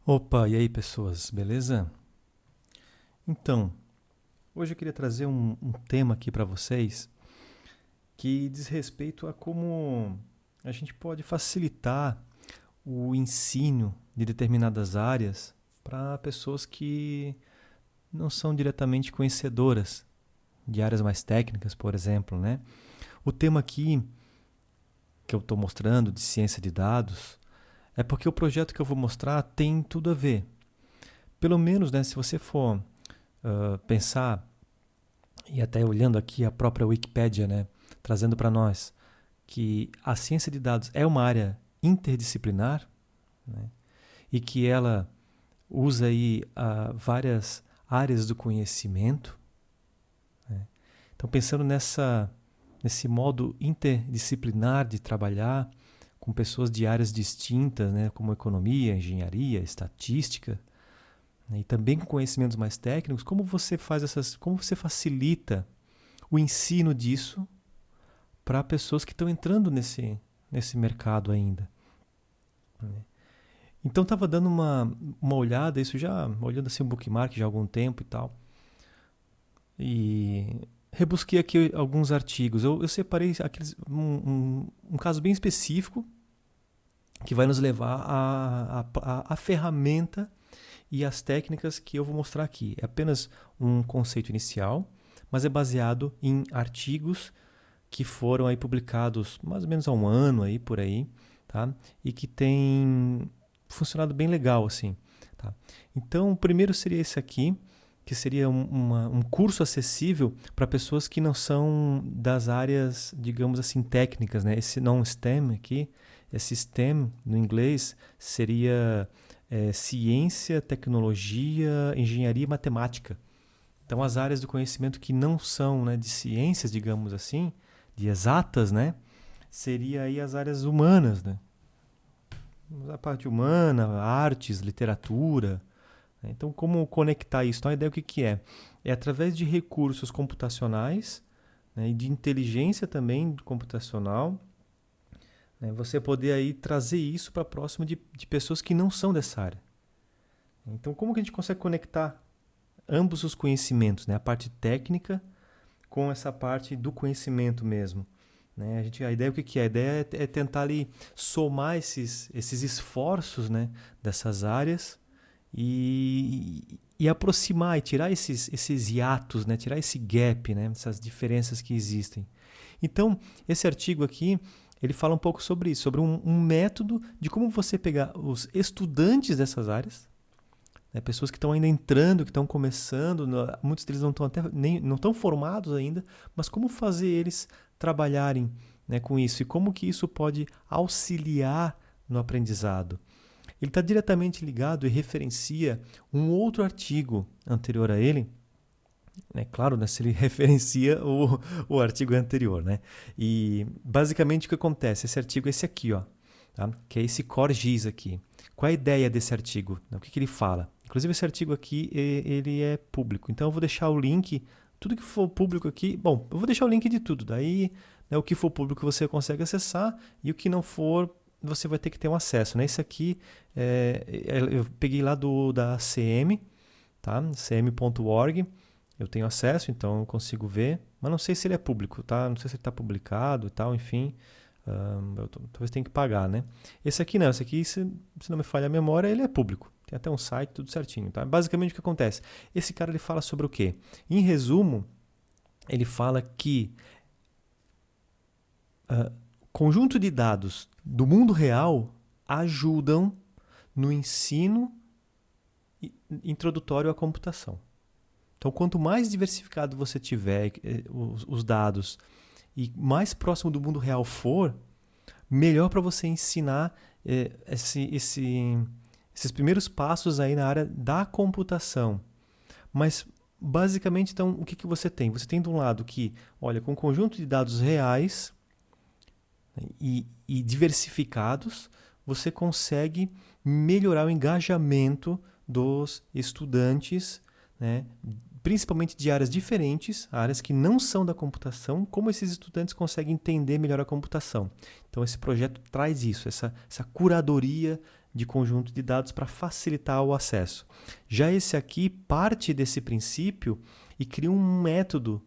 Opa, e aí pessoas, beleza? Então, hoje eu queria trazer um tema aqui para vocês que diz respeito a como a gente pode facilitar o ensino de determinadas áreas para pessoas que não são diretamente conhecedoras de áreas mais técnicas, por exemplo, né? O tema aqui que eu estou mostrando de ciência de dados é porque o projeto que eu vou mostrar tem tudo a ver. Pelo menos, né, se você for pensar e até olhando aqui a própria Wikipédia, né, trazendo para nós que a ciência de dados é uma área interdisciplinar, né, e que ela usa aí várias áreas do conhecimento. Né. Então, pensando nesse modo interdisciplinar de trabalhar com pessoas de áreas distintas, né, como economia, engenharia, estatística, né, e também com conhecimentos mais técnicos, como você facilita o ensino disso para pessoas que estão entrando nesse mercado ainda. Né? Então estava dando uma olhada, isso já olhando assim um bookmark já há algum tempo e tal, e rebusquei aqui alguns artigos. Eu separei um caso bem específico que vai nos levar à ferramenta e às técnicas que eu vou mostrar aqui. É apenas um conceito inicial, mas é baseado em artigos que foram aí publicados mais ou menos há um ano aí por aí, tá? E que tem funcionado bem legal assim, tá? Então, o primeiro seria esse aqui, que seria um curso acessível para pessoas que não são das áreas, digamos assim, técnicas, né? Esse não STEM aqui, esse STEM no inglês seria ciência, tecnologia, engenharia e matemática. Então, as áreas do conhecimento que não são, né, de ciências, digamos assim, de exatas, né, seria aí as áreas humanas, né? A parte humana, artes, literatura. Né? Então, como conectar isso? Então, a ideia o que é? É através de recursos computacionais, né, e de inteligência também computacional, né, você poder aí trazer isso para próximo de pessoas que não são dessa área. Então, como que a gente consegue conectar ambos os conhecimentos, né? A parte técnica com essa parte do conhecimento mesmo. Né? A ideia o que é? A ideia é tentar ali somar esses esforços, né, dessas áreas e aproximar e tirar esses hiatos, né, tirar esse gap, né, essas diferenças que existem. Então, esse artigo aqui, ele fala um pouco sobre isso, sobre um método de como você pegar os estudantes dessas áreas, né, pessoas que estão ainda entrando, que estão começando, muitos deles não estão até não estão formados ainda, mas como fazer eles trabalharem, né, com isso e como que isso pode auxiliar no aprendizado. Ele está diretamente ligado e referencia um outro artigo anterior a ele, né, claro, né, se ele referencia o artigo anterior, né? E basicamente o que acontece? Esse artigo é esse aqui, ó, tá? Que é esse Core GIS aqui. Qual é a ideia desse artigo? O que ele fala? Inclusive esse artigo aqui, ele é público, então eu vou deixar o link, tudo que for público aqui, bom, eu vou deixar o link de tudo, daí, né, o que for público você consegue acessar e o que não for, você vai ter que ter um acesso, né? Esse aqui, eu peguei lá da CM, tá? cm.org, eu tenho acesso, então eu consigo ver, mas não sei se ele é público, tá? Não sei se ele está publicado e tal, enfim, talvez tenha que pagar, né? Esse aqui não, esse aqui, se não me falha a memória, ele é público. Tem até um site, tudo certinho, tá? Basicamente o que acontece? Esse cara ele fala sobre o quê? Em resumo, ele fala que conjunto de dados do mundo real ajudam no ensino introdutório à computação. Então, quanto mais diversificado você tiver os dados e mais próximo do mundo real for, melhor para você ensinar esses primeiros passos aí na área da computação. Mas, basicamente, então, o que você tem? Você tem de um lado que, olha, com um conjunto de dados reais e diversificados, você consegue melhorar o engajamento dos estudantes, né, principalmente de áreas diferentes, áreas que não são da computação, como esses estudantes conseguem entender melhor a computação. Então, esse projeto traz isso, essa curadoria de conjunto de dados para facilitar o acesso. Já esse aqui parte desse princípio e cria um método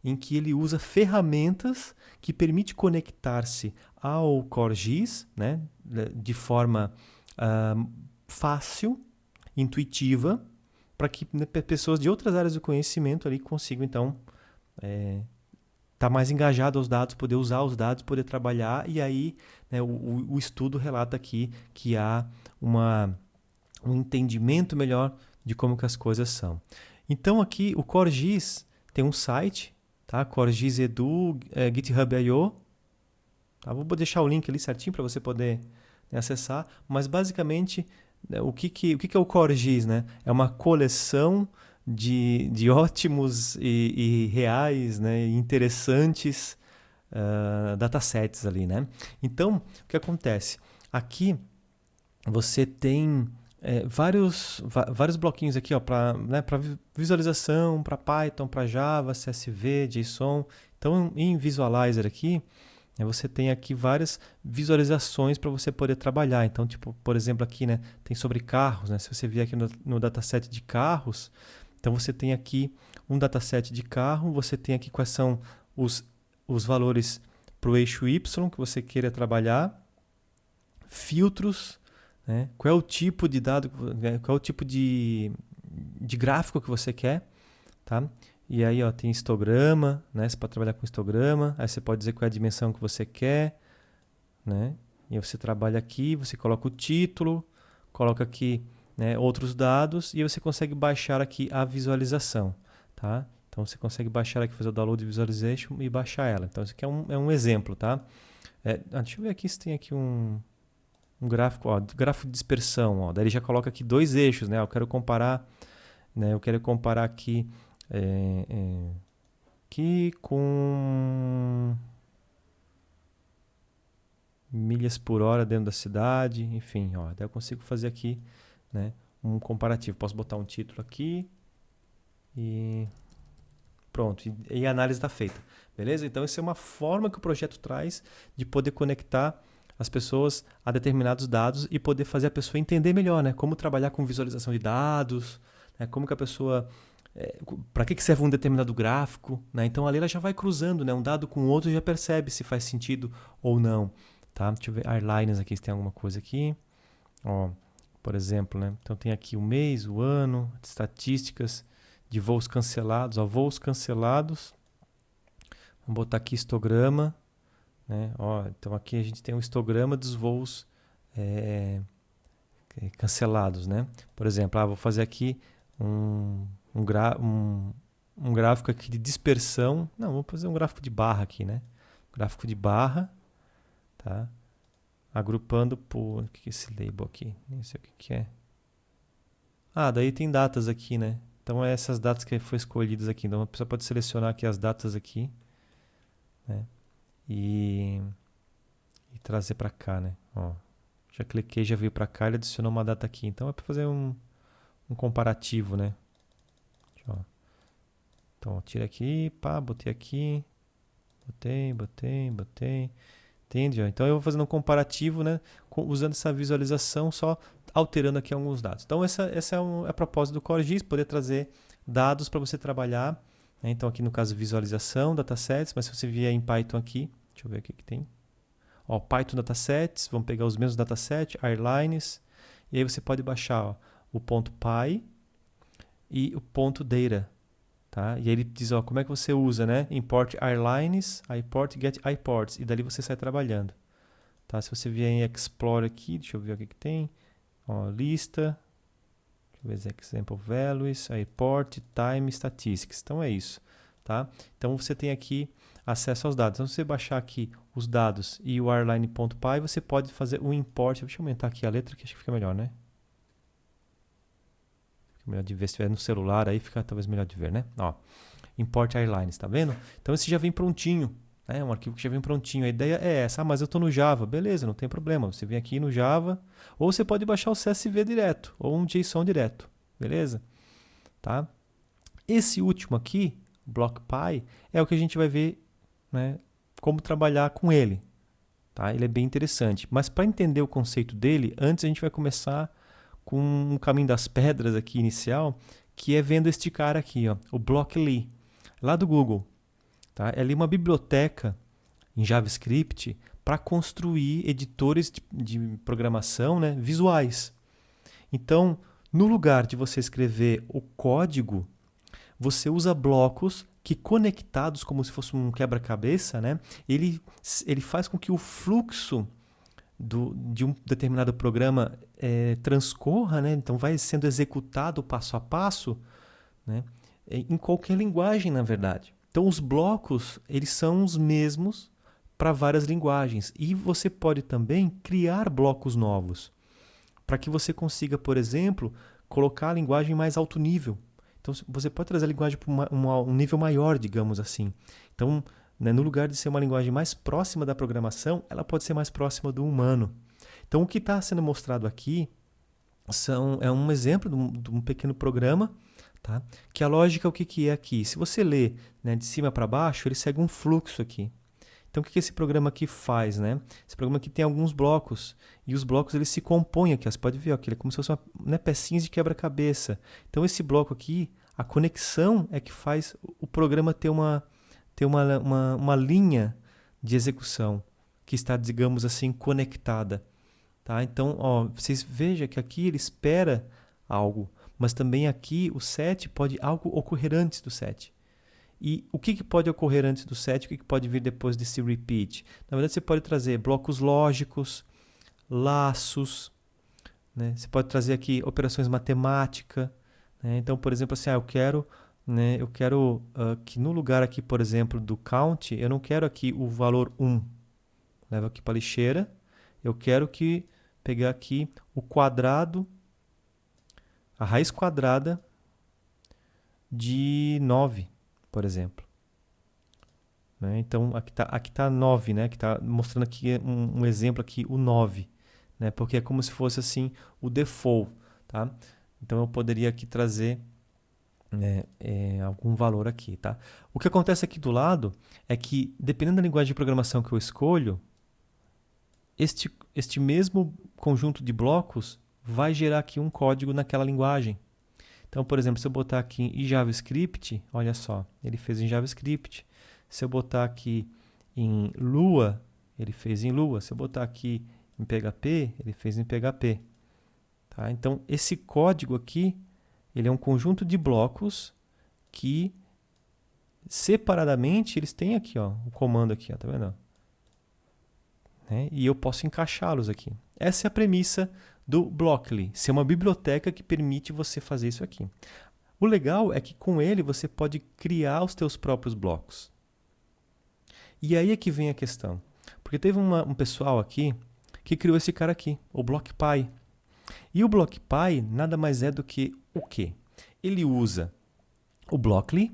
em que ele usa ferramentas que permite conectar-se ao QoRGIS, né, de forma fácil, intuitiva, para que, né, pessoas de outras áreas do conhecimento ali consigam, então, estar mais engajado aos dados, poder usar os dados, poder trabalhar, e aí, né, o estudo relata aqui que há um entendimento melhor de como que as coisas são. Então aqui o QoRGIS tem um site, tá? QoRGIS Edu, GitHub.io, tá? Vou deixar o link ali certinho para você poder, né, acessar, mas basicamente, né, o que é o QoRGIS, né? É uma coleção de ótimos e reais, né, interessantes datasets ali, né? Então, o que acontece? Aqui você tem vários bloquinhos aqui, para, né, visualização, para Python, para Java, CSV, JSON. Então, em Visualizer aqui, você tem aqui várias visualizações para você poder trabalhar. Então, tipo, por exemplo, aqui, né, tem sobre carros, né? Se você vier aqui no dataset de carros, então você tem aqui um dataset de carro, você tem aqui quais são os valores para o eixo Y que você queira trabalhar, filtros, né? Qual é o tipo de dado, qual é o tipo de gráfico que você quer, tá? E aí, ó, tem histograma, né? Você pode trabalhar com histograma, aí você pode dizer qual é a dimensão que você quer, né? E aí você trabalha aqui, você coloca o título, coloca aqui, né, outros dados, e você consegue baixar aqui a visualização, tá? Então você consegue baixar aqui, fazer o download visualization e baixar ela. Então isso aqui é um exemplo, tá? Deixa eu ver aqui se tem aqui um gráfico, ó, gráfico de dispersão, ó. Daí ele já coloca aqui 2 eixos, né? Eu quero comparar, né? Aqui, aqui com milhas por hora dentro da cidade, enfim, ó. Daí eu consigo fazer aqui, né, um comparativo. Posso botar um título aqui e pronto, e a análise está feita, beleza? Então, essa é uma forma que o projeto traz de poder conectar as pessoas a determinados dados e poder fazer a pessoa entender melhor, né? Como trabalhar com visualização de dados, né? Como que a pessoa... para que serve um determinado gráfico, né? Então, ali ela já vai cruzando, né, um dado com o outro e já percebe se faz sentido ou não, tá? Deixa eu ver, airlines aqui, se tem alguma coisa aqui. Ó, por exemplo, né? Então, tem aqui o mês, o ano, estatísticas de voos cancelados. Ó, voos cancelados. Vamos botar aqui histograma, né? Ó, então, aqui a gente tem um histograma dos voos cancelados, né? Por exemplo, vou fazer aqui um gráfico aqui de dispersão. Não, vou fazer um gráfico de barra aqui, né? Gráfico de barra, tá? Agrupando por... O que é esse label aqui? Nem sei o que é. Daí tem datas aqui, né? Então, essas datas que foram escolhidas aqui. Então, a pessoa pode selecionar aqui as datas aqui, né? E trazer para cá, né? Ó, já cliquei, já veio para cá, ele adicionou uma data aqui. Então, é para fazer um comparativo, né? Então, tira aqui, pá, botei aqui. Botei. Entende? Então, eu vou fazendo um comparativo, né? Usando essa visualização, só alterando aqui alguns dados. Então, essa é a propósito do QoRGIS, poder trazer dados para você trabalhar, né? Então, aqui no caso, visualização, datasets, mas se você vier em Python aqui, deixa eu ver o que tem. Ó, Python datasets, vamos pegar os mesmos datasets, airlines, e aí você pode baixar, ó, o ponto .py e o ponto .data. Tá? E aí ele diz, ó, como é que você usa, né? Import airlines, import get iports, e dali você sai trabalhando. Tá? Se você vier em Explore aqui, deixa eu ver o que tem. Ó, lista, deixa eu ver, example values, import, time, statistics. Então é isso. Tá? Então você tem aqui acesso aos dados. Então se você baixar aqui os dados e o airline.py, você pode fazer o import. Deixa eu aumentar aqui a letra que acho que fica melhor, né? Melhor de ver, se estiver no celular, aí fica talvez melhor de ver, né? Ó, import airlines, tá vendo? Então esse já vem prontinho, né? Um arquivo que já vem prontinho. A ideia é essa, mas eu estou no Java. Beleza, não tem problema. Você vem aqui no Java, ou você pode baixar o CSV direto, ou um JSON direto, beleza? Tá? Esse último aqui, BlockPy, é o que a gente vai ver, né, como trabalhar com ele, tá? Ele é bem interessante. Mas para entender o conceito dele, antes a gente vai começar com um caminho das pedras aqui inicial, que é vendo este cara aqui, ó, o Blockly, lá do Google. Tá? É ali uma biblioteca em JavaScript para construir editores de programação, né, visuais. Então, no lugar de você escrever o código, você usa blocos que, conectados como se fosse um quebra-cabeça, né, ele faz com que o fluxo de um determinado programa transcorra, né, então vai sendo executado passo a passo, né, em qualquer linguagem, na verdade. Então, os blocos, eles são os mesmos para várias linguagens. E você pode também criar blocos novos, para que você consiga, por exemplo, colocar a linguagem em mais alto nível. Então, você pode trazer a linguagem para um nível maior, digamos assim. Então, né, no lugar de ser uma linguagem mais próxima da programação, ela pode ser mais próxima do humano. Então, o que está sendo mostrado aqui é um exemplo de um pequeno programa, tá? Que a lógica, o que é aqui? Se você lê, né, de cima para baixo, ele segue um fluxo aqui. Então, o que esse programa aqui faz, né? Esse programa aqui tem alguns blocos, e os blocos eles se compõem aqui. Ó. Você pode ver, ó, que ele é como se fosse pecinhas de quebra-cabeça. Então, esse bloco aqui, a conexão é que faz o programa ter uma linha de execução que está, digamos assim, conectada. Tá? Então, ó, vocês vejam que aqui ele espera algo, mas também aqui o set pode algo ocorrer antes do set. E o que pode ocorrer antes do set? O que pode vir depois desse repeat? Na verdade, você pode trazer blocos lógicos, laços, né? Você pode trazer aqui operações matemáticas. Né? Então, por exemplo, assim, eu quero que no lugar aqui, por exemplo, do count, eu não quero aqui o valor 1. Levo aqui para a lixeira. Eu quero pegar aqui o quadrado, a raiz quadrada de 9. Por exemplo. Né? Então, aqui tá 9, né? Que está mostrando aqui um exemplo aqui, o 9. Né? Porque é como se fosse assim o default. Tá? Então, eu poderia aqui trazer algum valor aqui. Tá? O que acontece aqui do lado é que, dependendo da linguagem de programação que eu escolho, este mesmo conjunto de blocos vai gerar aqui um código naquela linguagem. Então, por exemplo, se eu botar aqui em JavaScript, olha só, ele fez em JavaScript. Se eu botar aqui em Lua, ele fez em Lua. Se eu botar aqui em PHP, ele fez em PHP. Tá? Então, esse código aqui, ele é um conjunto de blocos que, separadamente, eles têm aqui, ó, o comando aqui, ó, tá vendo? Né? E eu posso encaixá-los aqui. Essa é a premissa do Blockly, ser uma biblioteca que permite você fazer isso aqui. O legal é que com ele você pode criar os teus próprios blocos. E aí é que vem a questão. Porque teve um pessoal aqui que criou esse cara aqui, o BlockPy. E o BlockPy nada mais é do que o quê? Ele usa o Blockly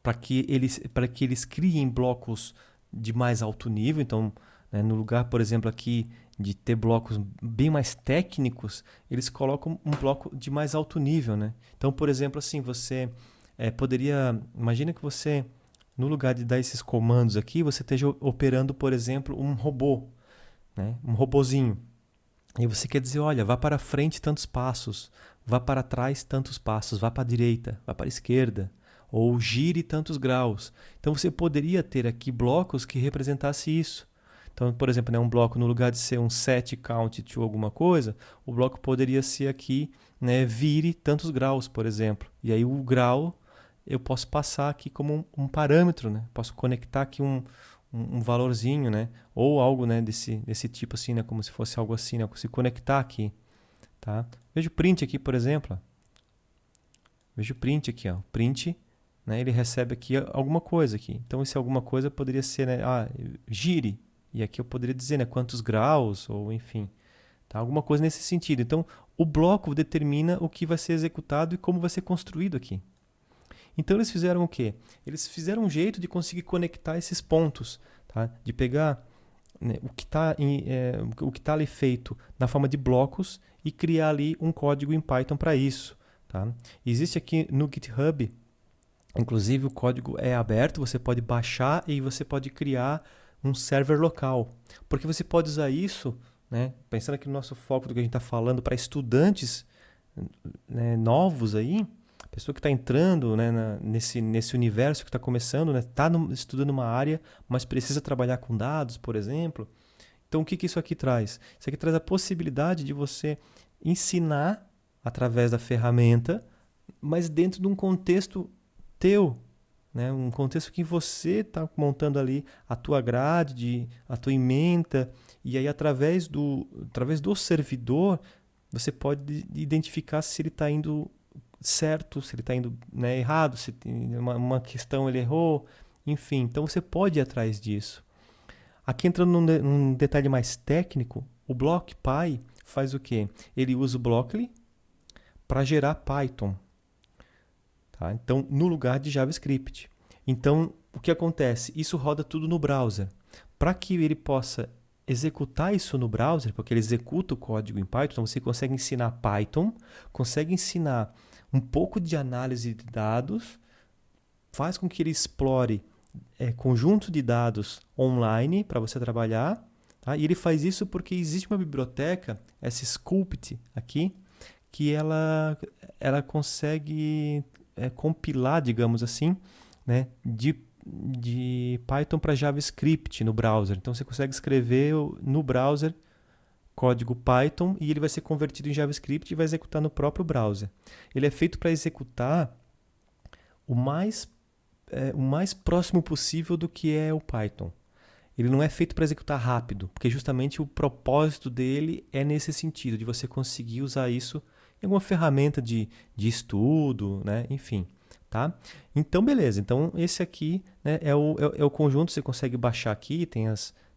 para que eles criem blocos de mais alto nível. Então, né, no lugar, por exemplo, aqui de ter blocos bem mais técnicos, eles colocam um bloco de mais alto nível, né? Então, por exemplo, assim, você imagina que você, no lugar de dar esses comandos aqui, você esteja operando, por exemplo, um robô, né? Um robozinho. E você quer dizer, olha, vá para frente tantos passos, vá para trás tantos passos, vá para a direita, vá para a esquerda, ou gire tantos graus. Então, você poderia ter aqui blocos que representassem isso. Então, por exemplo, né, um bloco, no lugar de ser um set count to alguma coisa, o bloco poderia ser aqui, né, vire tantos graus, por exemplo. E aí o grau eu posso passar aqui como um parâmetro, né? Posso conectar aqui um valorzinho, né? Ou algo, né, desse tipo assim, né? Como se fosse algo assim, né? Eu consigo conectar aqui, tá? Veja o print aqui, por exemplo. Veja o print aqui, ó. Print, né? Ele recebe aqui alguma coisa aqui. Então, esse alguma coisa poderia ser, né? Gire. E aqui eu poderia dizer, né, quantos graus, ou enfim, tá? Alguma coisa nesse sentido. Então, o bloco determina o que vai ser executado e como vai ser construído aqui. Então, eles fizeram o quê? Eles fizeram um jeito de conseguir conectar esses pontos, tá? De pegar, né, o que está ali feito na forma de blocos e criar ali um código em Python para isso. Tá? Existe aqui no GitHub, inclusive o código é aberto, você pode baixar e você pode criar um server local. Porque você pode usar isso, né, pensando aqui no nosso foco do que a gente está falando, para estudantes, né, novos aí, pessoa que está entrando, né, nesse universo que está começando, né, está estudando uma área, mas precisa trabalhar com dados, por exemplo. Então, o que isso aqui traz? Isso aqui traz a possibilidade de você ensinar através da ferramenta, mas dentro de um contexto teu, né? Um contexto que você está montando ali a tua grade, a tua ementa, e aí através do servidor você pode identificar se ele está indo certo, se ele está indo, né, errado, se tem uma questão ele errou, enfim. Então você pode ir atrás disso. Aqui entrando num detalhe mais técnico, o BlockPy faz o quê? Ele usa o Blockly para gerar Python. Tá? Então, no lugar de JavaScript. Então, o que acontece? Isso roda tudo no browser. Para que ele possa executar isso no browser, porque ele executa o código em Python, então você consegue ensinar Python, consegue ensinar um pouco de análise de dados, faz com que ele explore conjunto de dados online para você trabalhar. Tá? E ele faz isso porque existe uma biblioteca, essa Sculpt aqui, que ela consegue compilar, digamos assim, né, de Python para JavaScript no browser. Então você consegue escrever no browser código Python e ele vai ser convertido em JavaScript e vai executar no próprio browser. Ele é feito para executar o mais próximo possível do que é o Python. Ele não é feito para executar rápido, porque justamente o propósito dele é nesse sentido, de você conseguir usar isso em alguma ferramenta de estudo, né? Enfim. Tá? Então, beleza. Então, esse aqui, né, é o conjunto, você consegue baixar aqui, tem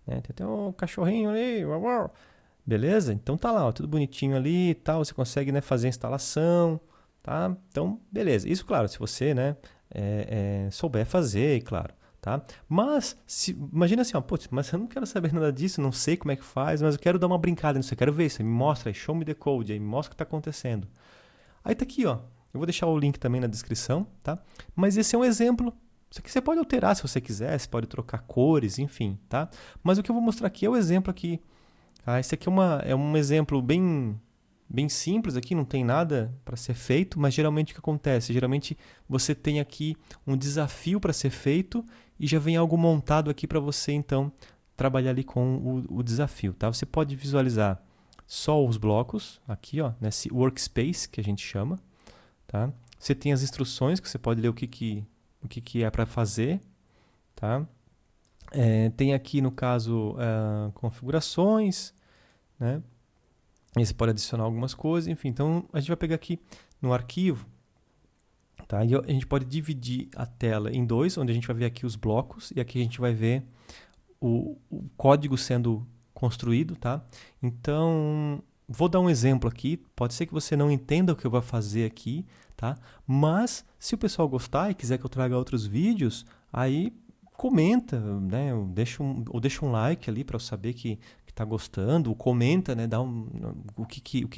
tem até um cachorrinho ali, beleza? Então tá lá, ó, tudo bonitinho ali e tal, você consegue, né, fazer a instalação, tá? Então, beleza. Isso, claro, se você, né, souber fazer, claro, tá? Mas, imagina assim, ó, putz, mas eu não quero saber nada disso, não sei como é que faz, mas eu quero dar uma brincada nisso, eu quero ver, você me mostra, show me the code, aí me mostra o que está acontecendo. Aí tá aqui, ó, eu vou deixar o link também na descrição, tá? Mas esse é um exemplo. Isso aqui você pode alterar se você quiser, você pode trocar cores, enfim, tá? Mas o que eu vou mostrar aqui é o exemplo aqui. Tá? Esse aqui é um exemplo bem simples aqui, não tem nada para ser feito, mas geralmente o que acontece? Geralmente você tem aqui um desafio para ser feito e já vem algo montado aqui para você, então, trabalhar ali com o desafio, tá? Você pode visualizar só os blocos aqui, ó, nesse workspace que a gente chama. Tá? Você tem as instruções que você pode ler o que é para fazer. Tá? Tem aqui, no caso, configurações. Né? E você pode adicionar algumas coisas. Enfim, então a gente vai pegar aqui no arquivo. Tá? E a gente pode dividir a tela em dois, onde a gente vai ver aqui os blocos. E aqui a gente vai ver o código sendo construído. Tá? Então, vou dar um exemplo aqui, pode ser que você não entenda o que eu vou fazer aqui, tá? Mas se o pessoal gostar e quiser que eu traga outros vídeos, aí comenta, né? Deixa um like ali para eu saber que está gostando, ou comenta, né? Dá o que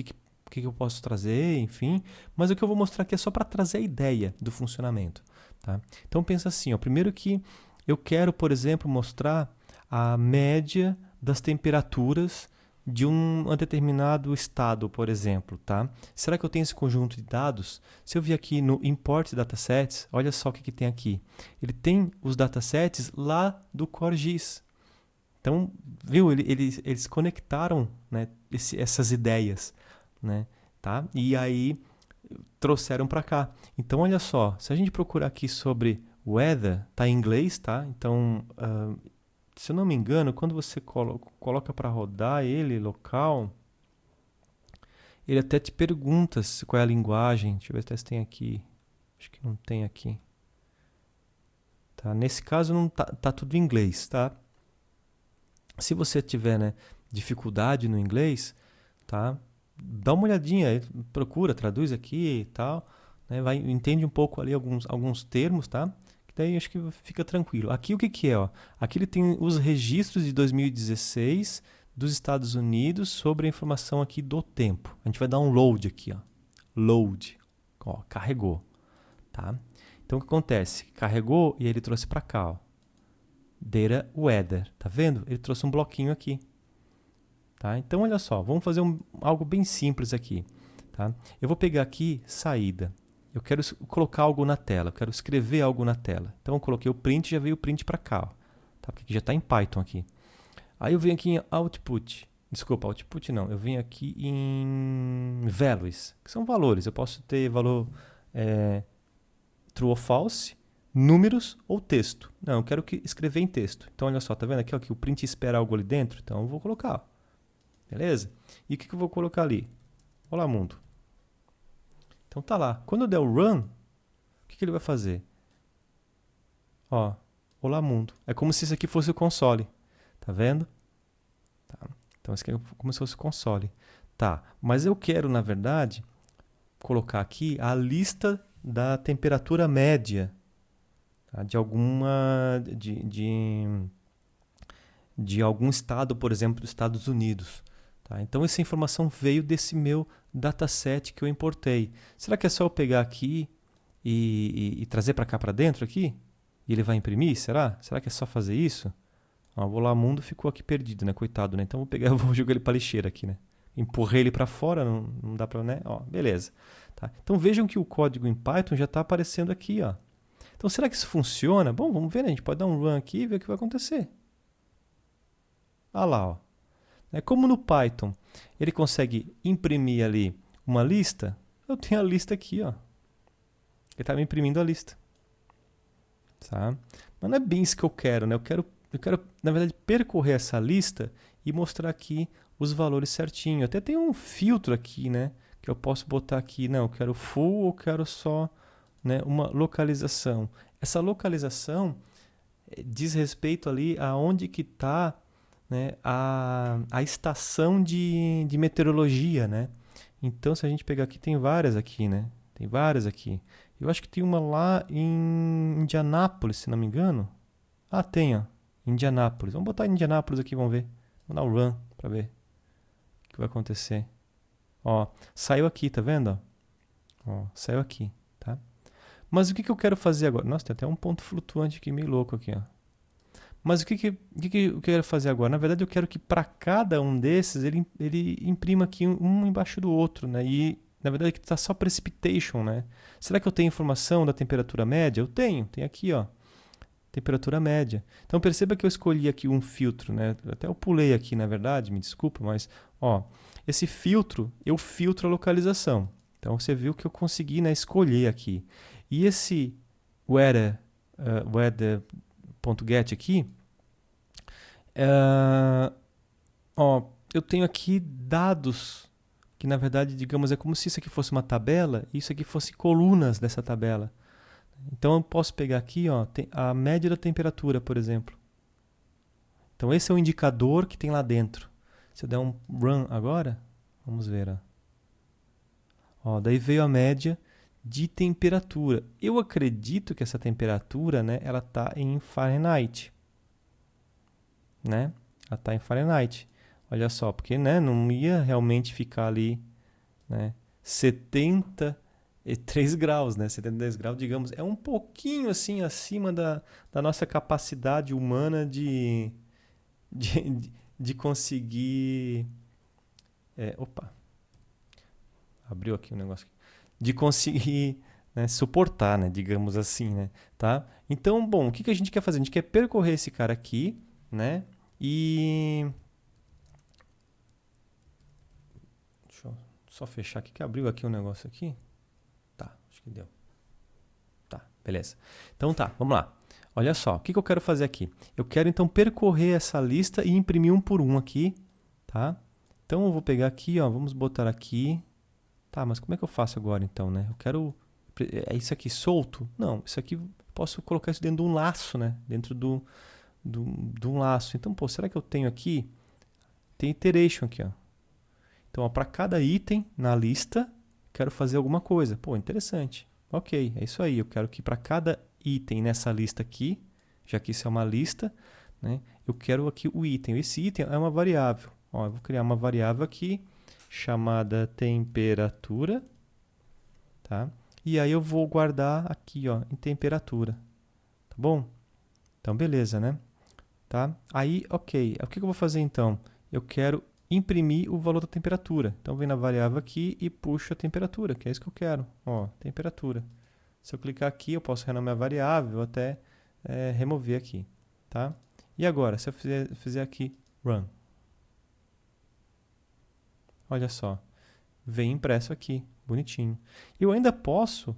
eu posso trazer, enfim. Mas o que eu vou mostrar aqui é só para trazer a ideia do funcionamento, tá? Então pensa assim, ó, primeiro que eu quero, por exemplo, mostrar a média das temperaturas de um determinado estado, por exemplo, tá? Será que eu tenho esse conjunto de dados? Se eu vir aqui no Import Datasets, olha só o que tem aqui. Ele tem os datasets lá do QuarGIS. Então, viu? Eles conectaram, né, essas ideias, né? Tá? E aí trouxeram para cá. Então, olha só. Se a gente procurar aqui sobre weather, tá em inglês, tá? Então, se eu não me engano, quando você coloca para rodar ele local, ele até te pergunta qual é a linguagem. Deixa eu ver se tem aqui. Acho que não tem aqui. Tá? Nesse caso, não tá tudo em inglês, tá? Se você tiver, né, dificuldade no inglês, tá? Dá uma olhadinha, procura, traduz aqui e tal, né? Entende um pouco ali alguns termos, tá? Daí acho que fica tranquilo. Aqui o que é? Ó? Aqui ele tem os registros de 2016 dos Estados Unidos sobre a informação aqui do tempo. A gente vai dar um load aqui. Ó. Load. Ó, carregou. Tá? Então o que acontece? Carregou e ele trouxe para cá. Ó. data weather. Tá vendo? Ele trouxe um bloquinho aqui. Tá? Então, olha só, vamos fazer algo bem simples aqui. Tá? Eu vou pegar aqui saída. Eu quero colocar algo na tela, eu quero escrever algo na tela. Então, eu coloquei o print e já veio o print para cá. Ó, tá? Porque já está em Python aqui. Aí eu venho aqui em output. Desculpa, output não. Eu venho aqui em values, que são valores. Eu posso ter valor true ou false, números ou texto. Não, eu quero escrever em texto. Então, olha só, tá vendo aqui ó, que o print espera algo ali dentro? Então, eu vou colocar. Ó. Beleza? E o que eu vou colocar ali? Olá, mundo. Então, tá lá. Quando eu der o run, o que ele vai fazer? Ó, olá, mundo. É como se isso aqui fosse o console. Tá vendo? Tá. Então, isso aqui é como se fosse o console. Tá, mas eu quero, na verdade, colocar aqui a lista da temperatura média, tá? De algum estado, por exemplo, dos Estados Unidos. Tá? Então, essa informação veio desse meu dataset que eu importei. Será que é só eu pegar aqui e trazer para cá para dentro aqui? E ele vai imprimir? Será? Será que é só fazer isso? Ó, o Olá Mundo ficou aqui perdido, né? Coitado, né? Então, vou pegar, vou jogar ele para lixeira aqui, né? Empurrei ele para fora, não dá para, né? Ó, beleza. Tá? Então, vejam que o código em Python já está aparecendo aqui, ó. Então, será que isso funciona? Bom, vamos ver, né? A gente pode dar um run aqui e ver o que vai acontecer. Olha lá, ó. Como no Python ele consegue imprimir ali uma lista, eu tenho a lista aqui, ó. Ele está me imprimindo a lista. Tá? Mas não é bem isso que eu quero, né? Eu quero, na verdade, percorrer essa lista e mostrar aqui os valores certinho. Até tem um filtro aqui, né? Que eu posso botar aqui, não, eu quero full ou quero só, né, uma localização. Essa localização diz respeito ali aonde que está, né, a estação de meteorologia, né? Então, se a gente pegar aqui, tem várias aqui, né? Tem várias aqui. Eu acho que tem uma lá em Indianápolis, se não me engano. Ah, tem, ó. Indianápolis. Vamos botar Indianápolis aqui, vamos ver. Vamos dar um run para ver o que vai acontecer. Ó, saiu aqui, tá vendo? Ó, saiu aqui, tá? Mas o que eu quero fazer agora? Nossa, tem até um ponto flutuante aqui, meio louco aqui, ó. Mas o que eu quero fazer agora? Na verdade, eu quero que para cada um desses ele imprima aqui um embaixo do outro, né? E na verdade aqui está só precipitation, né? Será que eu tenho informação da temperatura média? Eu tenho, tem aqui, ó, temperatura média. Então perceba que eu escolhi aqui um filtro, né? Até eu pulei aqui, na verdade, me desculpa, mas ó, esse filtro eu filtro a localização. Então você viu que eu consegui, né, escolher aqui. E esse weather.get aqui, ó, eu tenho aqui dados que na verdade, digamos, é como se isso aqui fosse uma tabela e isso aqui fosse colunas dessa tabela. Então eu posso pegar aqui, ó, a média da temperatura, por exemplo. Então esse é o indicador que tem lá dentro. Se eu der um run agora, vamos ver, ó. Ó, daí veio a média de temperatura. Eu acredito que essa temperatura, né, ela está em Fahrenheit, né? Ela está em Fahrenheit. Olha só, porque, né, não ia realmente ficar ali, né, 73 graus, né? 73 graus, digamos, é um pouquinho assim acima da nossa capacidade humana de conseguir... opa! Abriu aqui um negócio. De conseguir, né, suportar, né, digamos assim, né? Tá? Então, bom, o que a gente quer fazer? A gente quer percorrer esse cara aqui, né? E... deixa eu só fechar aqui, que abriu aqui um negócio aqui. Tá, acho que deu. Tá, beleza. Então tá, vamos lá. Olha só, o que eu quero fazer aqui? Eu quero então percorrer essa lista e imprimir um por um aqui, tá? Então eu vou pegar aqui, ó, vamos botar aqui. Tá, mas como é que eu faço agora então, né? Eu quero... é isso aqui solto? Não, isso aqui posso colocar isso dentro de um laço, né? Dentro de um laço. Então, pô, será que eu tenho aqui? Tem iteration aqui, ó. Então, para cada item na lista, quero fazer alguma coisa. Pô, interessante. Ok, é isso aí. Eu quero que para cada item nessa lista aqui, já que isso é uma lista, né? Eu quero aqui o item. Esse item é uma variável. Ó, eu vou criar uma variável aqui chamada temperatura, tá? E aí eu vou guardar aqui, ó, em temperatura, tá bom? Então, beleza, né? tá? Aí, ok. O que eu vou fazer então? Eu quero imprimir o valor da temperatura. Então, vem na variável aqui e puxo a temperatura, que é isso que eu quero. Ó, temperatura. Se eu clicar aqui, eu posso renomear a variável ou até remover aqui, tá? E agora, se eu fizer aqui run, olha só, vem impresso aqui, bonitinho. Eu ainda posso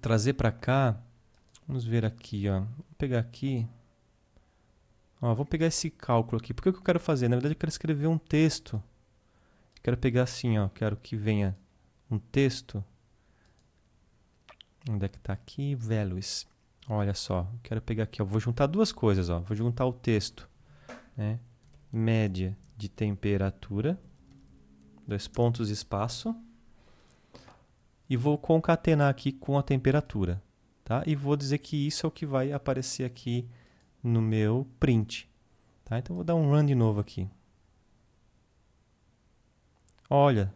trazer para cá, vamos ver aqui, ó. Vou pegar aqui, ó, vou pegar esse cálculo aqui. Porque o que eu quero fazer? Na verdade, eu quero escrever um texto. Quero pegar assim, ó, quero que venha um texto. Onde é que está aqui? Values. Olha só, quero pegar aqui, ó, vou juntar duas coisas, ó. Vou juntar o texto, né? Média de temperatura, 2 pontos, espaço, e vou concatenar aqui com a temperatura, tá? E vou dizer que isso é o que vai aparecer aqui no meu print, tá? Então, vou dar um run de novo aqui. Olha,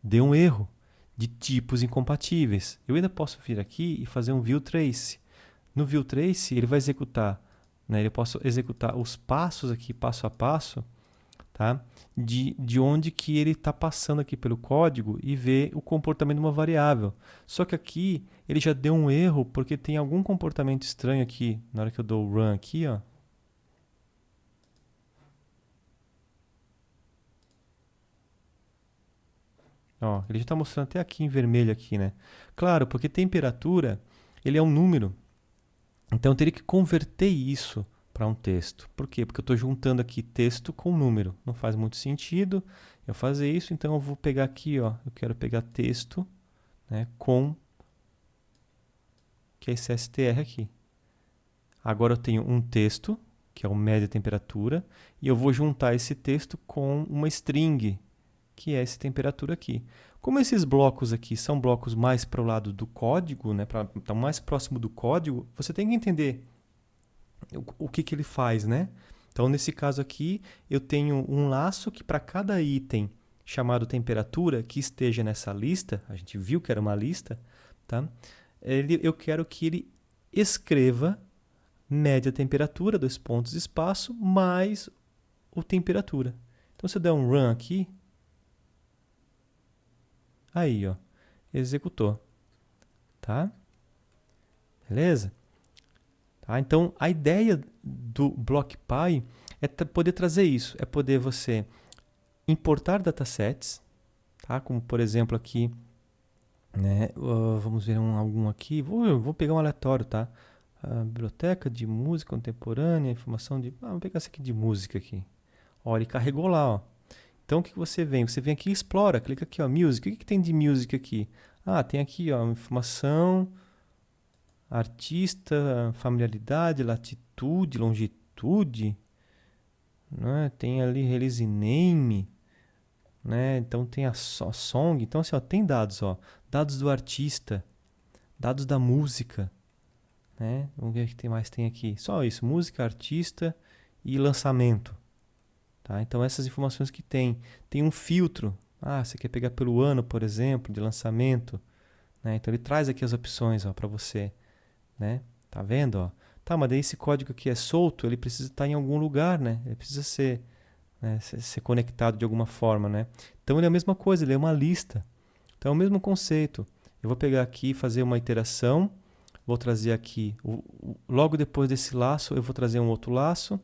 deu um erro de tipos incompatíveis. Eu ainda posso vir aqui e fazer um view trace. No view trace, ele vai executar, né? Eu posso executar os passos aqui, passo a passo, tá? De onde que ele está passando aqui pelo código e ver o comportamento de uma variável. Só que aqui ele já deu um erro porque tem algum comportamento estranho aqui. Na hora que eu dou o run aqui, ó. Ó, ele já está mostrando até aqui em vermelho aqui, né? Claro, porque temperatura, ele é um número. Então eu teria que converter isso para um texto. Por quê? Porque eu estou juntando aqui texto com número. Não faz muito sentido eu fazer isso, então eu vou pegar aqui, ó, eu quero pegar texto, né, com que é esse str aqui. Agora eu tenho um texto, que é o média temperatura, e eu vou juntar esse texto com uma string, que é essa temperatura aqui. Como esses blocos aqui são blocos mais para o lado do código, né, para estar mais próximo do código, você tem que entender o que, que ele faz, né? Então, nesse caso aqui, eu tenho um laço que para cada item chamado temperatura que esteja nessa lista, a gente viu que era uma lista, tá? Eu quero que ele escreva média temperatura, 2 pontos, espaço, mais o temperatura. Então, se eu der um run aqui, aí, ó, executou, tá? Beleza? Tá? Então, a ideia do BlockPy é poder trazer isso, é poder você importar datasets, tá? Como por exemplo aqui, né? Vamos ver algum aqui, vou pegar um aleatório, tá? Biblioteca de música contemporânea, informação de... vou pegar esse aqui de música aqui. Ó, ele carregou lá, ó. Então, o que você vem? Você vem aqui e explora, clica aqui, ó, music. O que tem de music aqui? Ah, tem aqui, ó, informação, artista, familiaridade, latitude, longitude, né? Tem ali release name, né? Então tem a song, então assim, ó, tem dados, ó, dados do artista, dados da música, né? Vamos ver o que tem mais tem aqui. Só isso, música, artista e lançamento, tá? Então essas informações que tem um filtro. Ah, você quer pegar pelo ano, por exemplo, de lançamento, né? Então ele traz aqui as opções, ó, para você, né? Tá vendo, ó? Tá, mas daí esse código aqui é solto, ele precisa estar em algum lugar, né? Ele precisa ser, né, ser conectado de alguma forma, né? Então ele é a mesma coisa, ele é uma lista. Então é o mesmo conceito. Eu vou pegar aqui e fazer uma iteração, vou trazer aqui, logo depois desse laço, eu vou trazer um outro laço.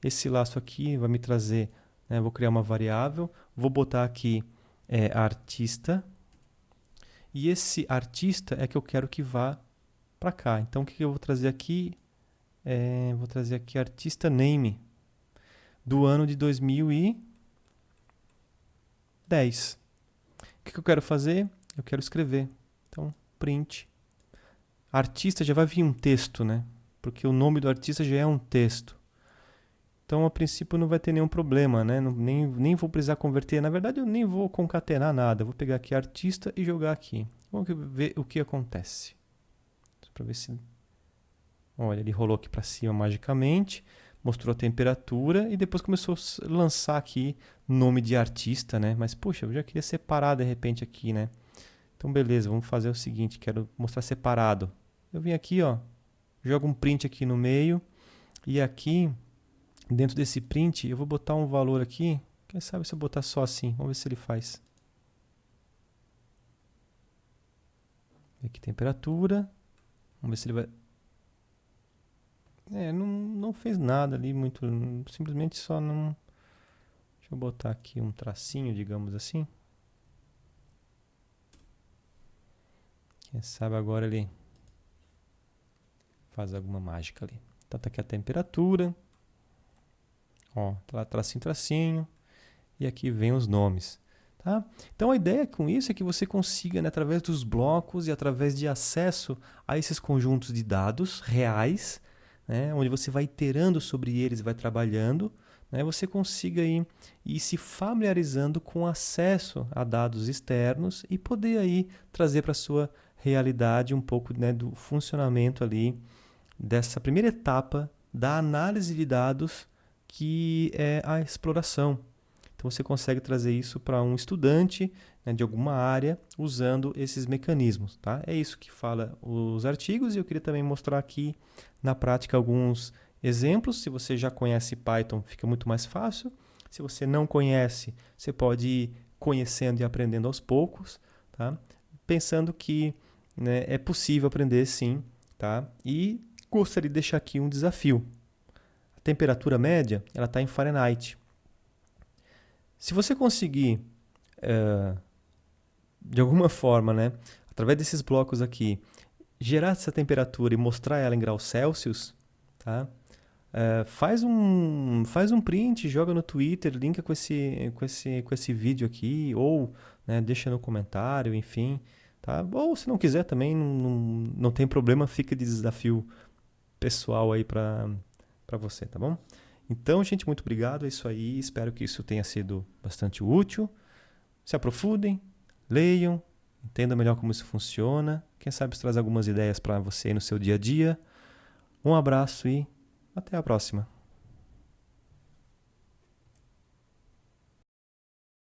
Esse laço aqui vai me trazer, né, vou criar uma variável, vou botar aqui artista, e esse artista é que eu quero que vá para cá. Então o que eu vou trazer aqui? Vou trazer aqui artista name do ano de 2010. O que eu quero fazer? Eu quero escrever. Então, print. Artista já vai vir um texto, né? Porque o nome do artista já é um texto. Então, a princípio, não vai ter nenhum problema, né? Nem vou precisar converter. Na verdade, eu nem vou concatenar nada. Eu vou pegar aqui artista e jogar aqui. Vamos ver o que acontece. Para ver se... Olha, ele rolou aqui para cima magicamente, mostrou a temperatura e depois começou a lançar aqui nome de artista, né? Mas, puxa, eu já queria separar de repente aqui, né? Então, beleza, vamos fazer o seguinte, quero mostrar separado. Eu vim aqui, ó, jogo um print aqui no meio, e aqui, dentro desse print, eu vou botar um valor aqui. Quem sabe se eu botar só assim, vamos ver se ele faz. Aqui temperatura, vamos ver se ele vai... não fez nada ali muito, simplesmente só não... Deixa eu botar aqui um tracinho, digamos assim. Quem sabe agora ele faz alguma mágica ali. Então tá aqui a temperatura. Ó, tá lá tracinho, tracinho. E aqui vem os nomes. Tá? Então a ideia com isso é que você consiga, né, através dos blocos e através de acesso a esses conjuntos de dados reais, né, onde você vai iterando sobre eles e vai trabalhando, né, você consiga ir se familiarizando com acesso a dados externos e poder aí trazer para a sua realidade um pouco, né, do funcionamento ali dessa primeira etapa da análise de dados, que é a exploração. Então você consegue trazer isso para um estudante, né, de alguma área usando esses mecanismos. Tá? É isso que fala os artigos, e eu queria também mostrar aqui na prática alguns exemplos. Se você já conhece Python, fica muito mais fácil. Se você não conhece, você pode ir conhecendo e aprendendo aos poucos, tá? Pensando que, né, é possível aprender sim. Tá? E gostaria de deixar aqui um desafio. A temperatura média está em Fahrenheit. Se você conseguir, de alguma forma, né, através desses blocos aqui, gerar essa temperatura e mostrar ela em graus Celsius, tá? Faz um print, joga no Twitter, linka com esse vídeo aqui, ou, né, deixa no comentário, enfim. Tá? Ou se não quiser também, não tem problema, fica de desafio pessoal aí para você, tá bom? Então, gente, muito obrigado, é isso aí, espero que isso tenha sido bastante útil. Se aprofundem, leiam, entendam melhor como isso funciona, quem sabe isso traz algumas ideias para você no seu dia a dia. Um abraço e até a próxima.